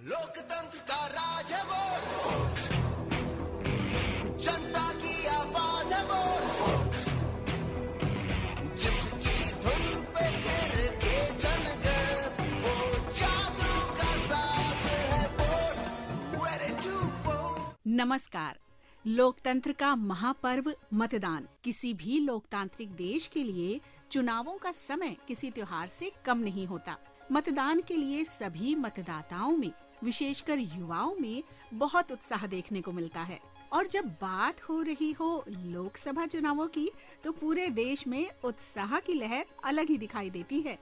लोकतंत्र का राज है वोट, जनता की आवाज है वोट, जिसकी धुन पे गिर के जनगण, वो जादू का साज है वोट, ready to vote। नमस्कार। लोकतंत्र का महापर्व मतदान किसी भी लोकतांत्रिक देश के लिए चुनावों का समय किसी त्योहार से कम नहीं होता। मतदान के लिए सभी मतदाताओं में, विशेषकर युवाओं में बहुत उत्साह देखने को मिलता है। और जब बात हो रही हो लोकसभा चुनावों की, तो पूरे देश में उत्साह की लहर अलग ही दिखाई देती है।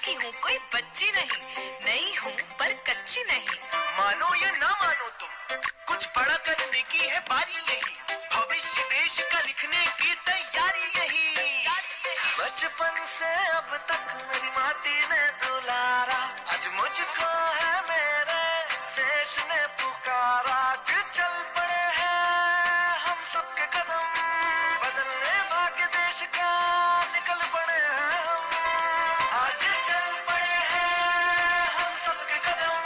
की हूँ, कोई बच्ची नहीं, नई हूँ पर कच्ची नहीं। मानो या ना मानो तुम, कुछ बड़ा करने की है बारी यही, भविष्य देश का लिखने की तैयारी यही। बचपन से अब तक मेरी माटी ने दुलारा, आज मुझको है मेरे देश ने पुकारा। आज चल पड़े हैं हम सबके कदम, बदलने भाग्य देश का निकल पड़े हैं हम। आज चल पड़े हैं हम सबके कदम,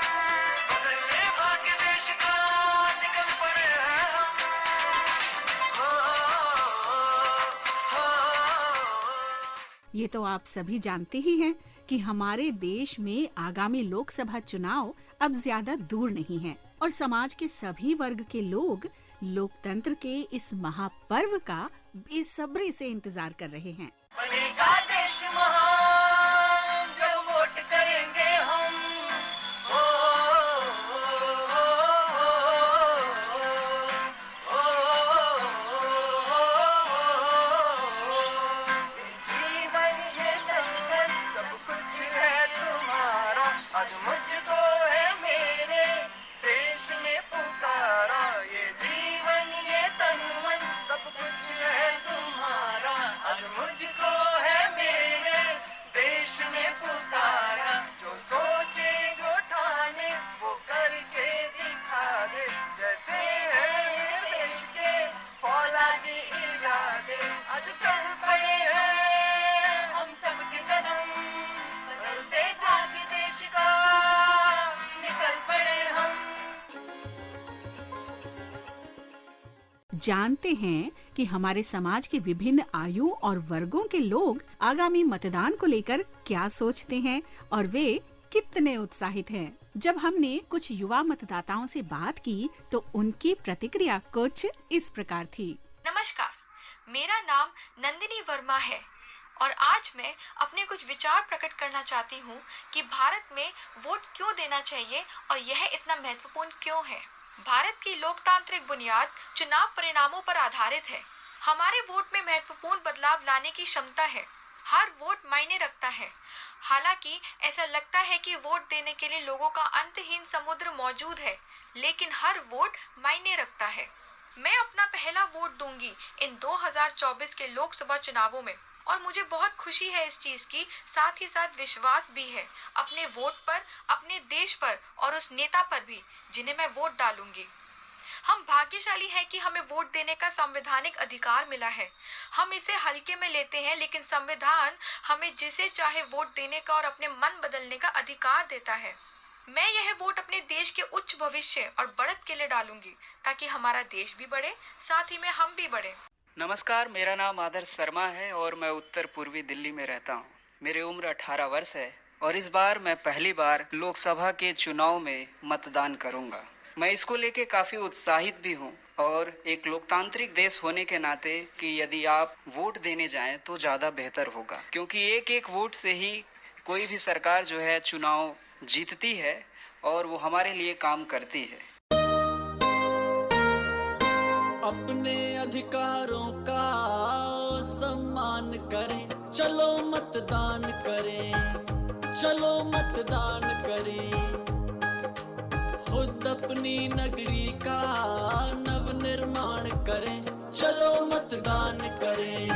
बदलने भाग्य देश का निकल पड़े हैं हम। ये तो आप सभी जानते ही हैं कि हमारे देश में आगामी लोकसभा चुनाव अब ज्यादा दूर नहीं है और समाज के सभी वर्ग के लोग लोकतंत्र के इस महापर्व का बेसब्री से इंतजार कर रहे हैं। बनेगा देश महान जब वोट करेंगे हम। ओ, ओ, ओ, जीवन है दंगन, सब कुछ है तुम्हारा, आज मुझको है मेरे देश ने पुकारा। ये जीवन ये तन मन सब कुछ है तुम्हारा, आज मुझको है मेरे देश ने पुकारा। जो सोचे जो ठाने वो करके दिखा दे, जैसे है मेरे देश के फौलादी इरादे। आज चल पड़े हैं हम सबके कदम, बदलते भाग्य देश का निकल पड़े हम। जानते हैं कि हमारे समाज के विभिन्न आयु और वर्गों के लोग आगामी मतदान को लेकर क्या सोचते हैं और वे कितने उत्साहित हैं। जब हमने कुछ युवा मतदाताओं से बात की तो उनकी प्रतिक्रिया कुछ इस प्रकार थी। नमस्कार, मेरा नाम नंदिनी वर्मा है और आज मैं अपने कुछ विचार प्रकट करना चाहती हूँ कि भारत में वोट क्यों देना चाहिए और यह इतना महत्वपूर्ण क्यों है। भारत की लोकतांत्रिक बुनियाद चुनाव परिणामों पर आधारित है। हमारे वोट में महत्वपूर्ण बदलाव लाने की क्षमता है। हर वोट मायने रखता है। हालांकि ऐसा लगता है कि वोट देने के लिए लोगों का अंतहीन समुद्र मौजूद है, लेकिन हर वोट मायने रखता है। मैं अपना पहला वोट दूंगी इन 2024 के लोकसभा चुनावों में और मुझे बहुत खुशी है इस चीज की, साथ ही साथ विश्वास भी है अपने वोट पर, अपने देश पर और उस नेता पर भी जिन्हें मैं वोट डालूंगी। हम भाग्यशाली हैं कि हमें वोट देने का संवैधानिक अधिकार मिला है। हम इसे हल्के में लेते हैं, लेकिन संविधान हमें जिसे चाहे वोट देने का और अपने मन बदलने का अधिकार देता है। मैं यह वोट अपने देश के उच्च भविष्य और बढ़त के लिए डालूंगी ताकि हमारा देश भी बढ़े, साथ ही में हम भी बढ़े। नमस्कार, मेरा नाम आदर्श शर्मा है और मैं उत्तर पूर्वी दिल्ली में रहता हूँ। मेरी उम्र 18 वर्ष है और इस बार मैं पहली बार लोकसभा के चुनाव में मतदान करूँगा। मैं इसको लेके काफ़ी उत्साहित भी हूँ और एक लोकतांत्रिक देश होने के नाते कि यदि आप वोट देने जाएं तो ज़्यादा बेहतर होगा, क्योंकि एक एक वोट से ही कोई भी सरकार जो है चुनाव जीतती है और वो हमारे लिए काम करती है। अपने अधिकारों का सम्मान करें, चलो मतदान करें, चलो मतदान करें। खुद अपनी नगरी का नव निर्माण करें, चलो मतदान करें,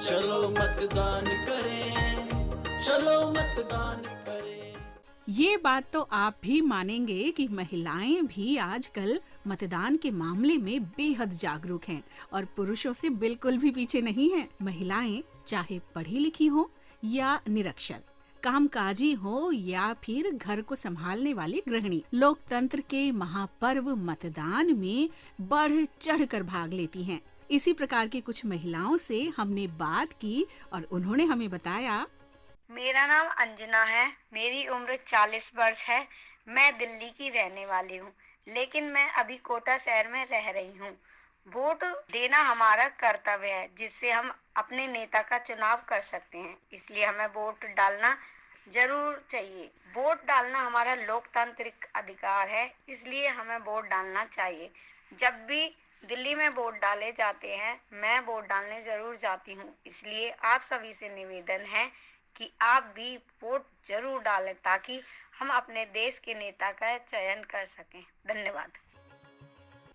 चलो मतदान करें, चलो मतदान करें। ये बात तो आप भी मानेंगे कि महिलाएं भी आजकल मतदान के मामले में बेहद जागरूक हैं और पुरुषों से बिल्कुल भी पीछे नहीं हैं। महिलाएं चाहे पढ़ी लिखी हो या निरक्षर, कामकाजी हो या फिर घर को संभालने वाली गृहिणी, लोकतंत्र के महापर्व मतदान में बढ़ चढ़कर भाग लेती हैं। इसी प्रकार की कुछ महिलाओं से हमने बात की और उन्होंने हमें बताया। मेरा नाम अंजना है, मेरी उम्र 40 वर्ष है। मैं दिल्ली की रहने वाली हूँ, लेकिन मैं अभी कोटा शहर में रह रही हूँ। वोट देना हमारा कर्तव्य है, जिससे हम अपने नेता का चुनाव कर सकते हैं, इसलिए हमें वोट डालना जरूर चाहिए। वोट डालना हमारा लोकतांत्रिक अधिकार है, इसलिए हमें वोट डालना चाहिए। जब भी दिल्ली में वोट डाले जाते हैं, मैं वोट डालने जरूर जाती हूँ, इसलिए आप सभी से निवेदन है कि आप भी वोट जरूर डालें ताकि हम अपने देश के नेता का चयन कर सकें। धन्यवाद।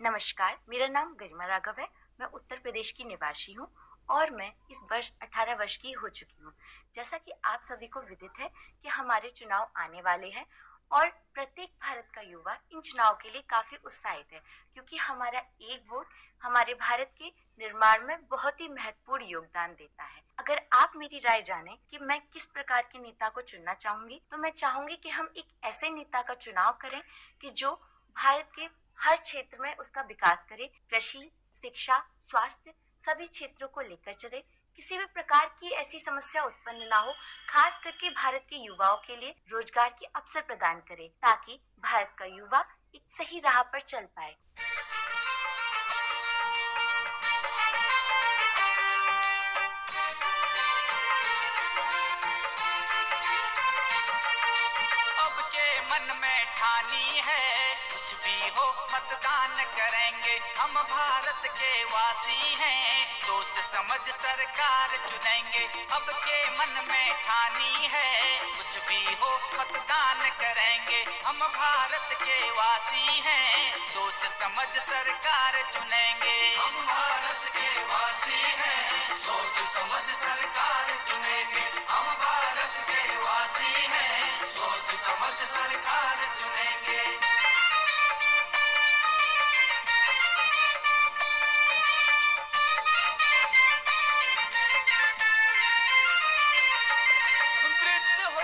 नमस्कार, मेरा नाम गरिमा राघव है। मैं उत्तर प्रदेश की निवासी हूँ और मैं इस वर्ष 18 वर्ष की हो चुकी हूँ। जैसा कि आप सभी को विदित है कि हमारे चुनाव आने वाले हैं और प्रत्येक भारत का युवा इन चुनाव के लिए काफी उत्साहित है, क्योंकि हमारा एक वोट हमारे भारत के निर्माण में बहुत ही महत्वपूर्ण योगदान देता है। अगर आप मेरी राय जाने कि मैं किस प्रकार के नेता को चुनना चाहूंगी, तो मैं चाहूंगी कि हम एक ऐसे नेता का चुनाव करें कि जो भारत के हर क्षेत्र में उसका विकास करे, कृषि, शिक्षा, स्वास्थ्य सभी क्षेत्रों को लेकर चले, किसी भी प्रकार की ऐसी समस्या उत्पन्न ना हो, खास करके भारत के युवाओं के लिए रोजगार के अवसर प्रदान करे, ताकि भारत का युवा एक सही राह पर चल पाए। अब के मन में ठानी है, कुछ भी हो मतदान करेंगे। हम भारत के वासी हैं, सोच समझ सरकार चुनेंगे। अब के मन में ठानी है, कुछ भी हो मतदान करेंगे। हम भारत के वासी हैं, सोच समझ सरकार चुनेंगे। हम भारत के वासी हैं, सोच समझ सरकार चुनेंगे। हम भारत के वासी हैं, सोच समझ सरकार चुनेंगे।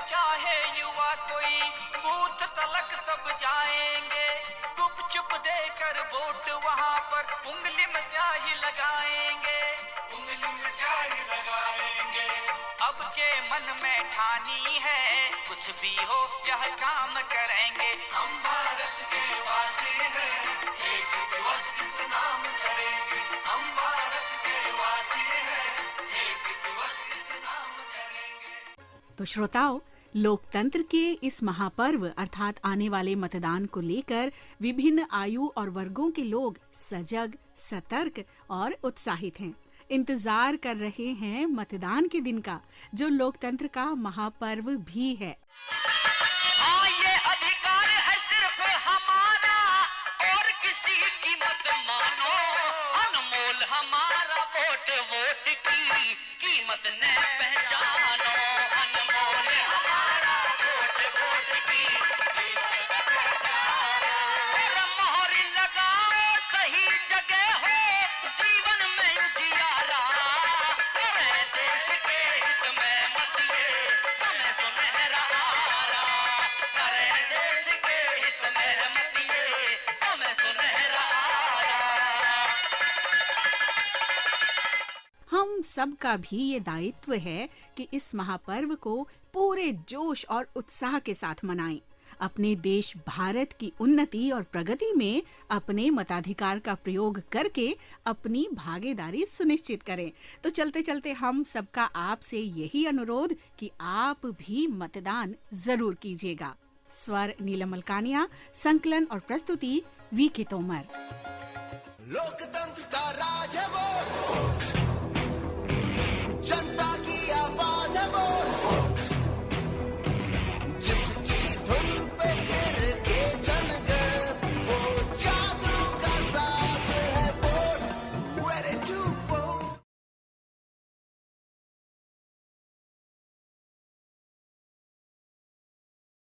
चाहे युवा कोई बूथ तलक सब जाएंगे, गुपचुप देकर वोट वहाँ पर उंगली में स्याही लगाएंगे, उंगली में स्याही लगाएंगे। अब के मन में ठानी है, कुछ भी हो यह काम करेंगे। हम भारत के वासी हैं, एक दिवस इस नाम करेंगे। हम भारत के वासी हैं, एक दिवस इस नाम करेंगे। तो श्रोताओं, लोकतंत्र के इस महापर्व अर्थात आने वाले मतदान को लेकर विभिन्न आयु और वर्गों के लोग सजग, सतर्क और उत्साहित हैं। इंतजार कर रहे हैं मतदान के दिन का, जो लोकतंत्र का महापर्व भी है। हाँ, ये अधिकार है सिर्फ हमारा, और किसी की मत मानो। अनमोल हमारा वोट, वोट की कीमत न पहचानो। अनमोल हमारा वोट, वोट की कीमत न पहचानो। और मोहर लगाओ, सही जगह हो जीवन में उजियारा। करे देश के हित में मत ये समय सुनहरा आ रहा। करे देश के हित में मत ये समय सुनहरा आ रहा। हम सबका भी ये दायित्व है कि इस महापर्व को पूरे जोश और उत्साह के साथ मनाएं। अपने देश भारत की उन्नति और प्रगति में अपने मताधिकार का प्रयोग करके अपनी भागीदारी सुनिश्चित करें। तो चलते चलते हम सबका आपसे यही अनुरोध कि आप भी मतदान जरूर कीजिएगा। स्वर नीलम मलकानिया, संकलन और प्रस्तुति वी के तोमर। लोकतंत्र का राज है वोट।